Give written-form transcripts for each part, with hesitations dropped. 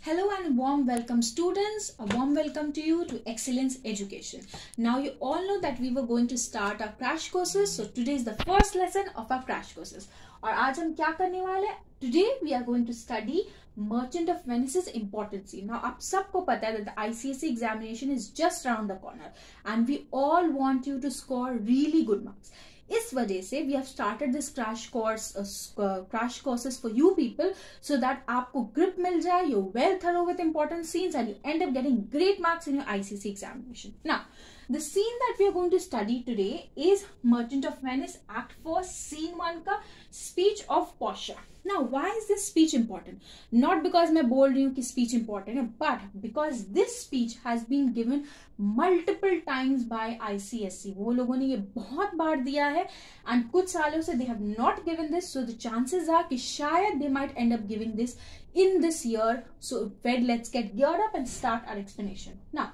Hello and warm welcome students, a warm welcome to you to Excellence Education. Now you all know that we were going to start our crash courses. So today is the first lesson of our crash courses. और आज हम क्या करने वाले हैं? Today we are going to study Merchant of Venice's important scene. Now आप सबको पता है that the ICSE examination is just around the corner and we all want you to score really good marks. इस वजह से we have started this crash courses for you people so that आपको grip मिल जाए, you're well thorough with important scenes and you end up getting great marks in your ICSE examination. Now, the scene that we are going to study today is Merchant of Venice Act 4 Scene 1 का speech of Portia. Now, why is this speech important? Not because मैं बोल रही हूँ कि speech important है, but because this speech has been given multiple times by ICSE. वो लोगों ने ये बहुत बार दिया है and कुछ सालों से they have not given this, so the chances are कि शायद they might end up giving this in this year. So let's get geared up and start our explanation. Now,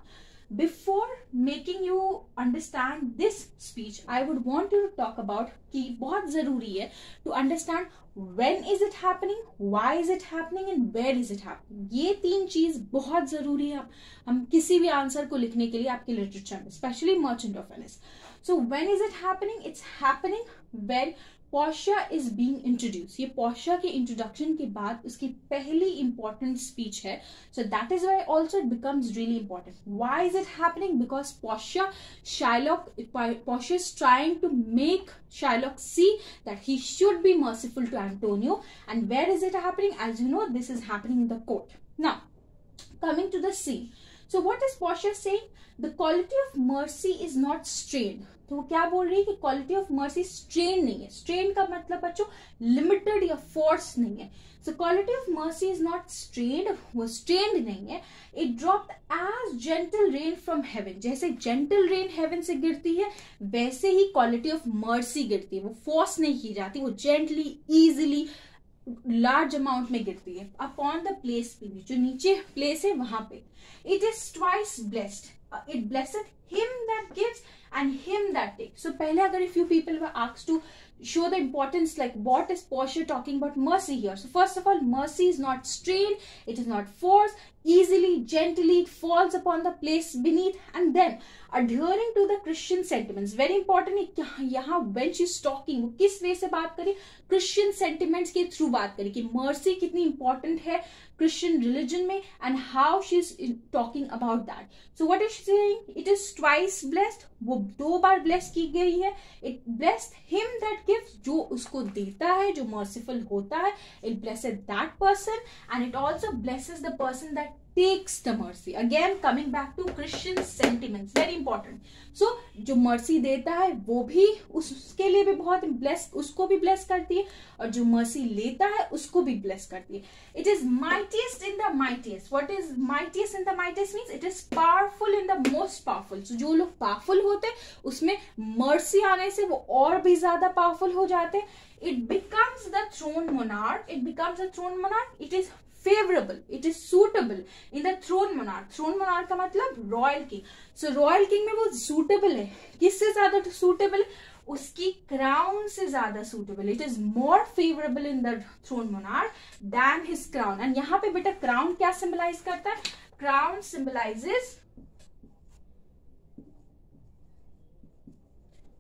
before making you understand this speech, I would want you to talk about कि बहुत जरूरी है to understand when is it happening, why is it happening and where is it happening. ये तीन चीज बहुत जरूरी है हम किसी भी आंसर को लिखने के लिए आपके लिटरेचर में, especially Merchant of Venice. So when is it happening? It's happening when Portia is being introduced. ये Portia के introduction के बाद उसकी पहली important speech है. So that is why also it becomes really important. Why is it happening? Because Portia is trying to make Shylock see that he should be merciful to Antonio. And where is it happening? As you know, this is happening in the court. Now, coming to the scene. So what is Portia saying? The quality of mercy is not strained. तो वो क्या बोल रही है कि quality of mercy strain नहीं है. Strain का मतलब बच्चों लिमिटेड या फोर्स नहीं है. So quality of mercy is not strained, वो स्ट्रेन्ड नहीं है. It dropped as gentle rain from heaven. जैसे जेंटल रेन हेवन से गिरती है वैसे ही क्वालिटी ऑफ मर्सी गिरती है. वो फोर्स नहीं की जाती, वो जेंटली इजिली लार्ज अमाउंट में गिरती है अपॉन द प्लेस पे, जो नीचे प्लेस है वहां पे. It is twice blessed. It blessed him that gives and him that takes. So पहले अगर if you people were asked to show the importance, like what is Portia talking about mercy here? So first of all, mercy is not strained, it is not forced, easily, gently, it falls upon the place beneath. And then adhering to the Christian sentiments. Very important है यहाँ when she is talking, वो किस वे से बात करी? Christian sentiments के through बात करी कि mercy कितनी important है Christian religion में and how she is talking about that. So what is she saying? It is twice blessed. वो दो बार bless की गई है. It blessed him that gives, जो उसको देता है, जो merciful होता है. It blesses that person and it also blesses the person that takes the mercy. Again coming back to Christian sentiments, very important. So जो mercy देता है वो भी उसके लिए भी बहुत bless, उसको भी bless करती है और जो mercy लेता है उसको भी bless करती है. It is mightiest in the mightiest. What is mightiest in the mightiest means? It is powerful in the most powerful. So जो लोग powerful होते हैं उसमें mercy आने से वो और भी ज्यादा powerful हो जाते हैं. It becomes the throne monarch. It becomes a throne monarch. It is favorable, it is suitable in the throne monarch. Throne monarch का मतलब royal king. So royal king में वो suitable है. किससे ज्यादा suitable? उसकी crown से ज्यादा suitable. It is more favorable in the throne monarch than his crown. And यहाँ पे बेटा crown क्या symbolize करता है? Crown symbolizes,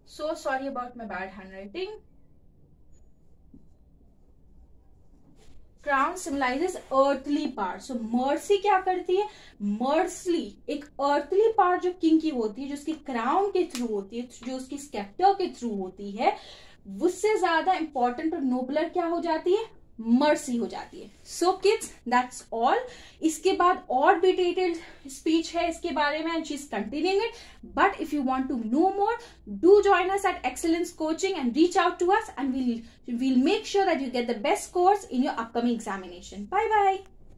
so sorry about my bad handwriting. Crown symbolizes earthly power. So mercy क्या करती है? Mercy एक earthly power जो king की होती है, जो उसकी crown के थ्रू होती है, जो उसकी scepter के थ्रू होती है, उससे ज्यादा important और nobler क्या हो जाती है? Mercy हो जाती है. So kids, that's all. इसके बाद और भी detailed speech है इसके बारे में and she's continuing it. But if you want to know more, do join us at Excellence Coaching and reach out to us and we'll make sure that you get the best scores in your upcoming examination. Bye bye.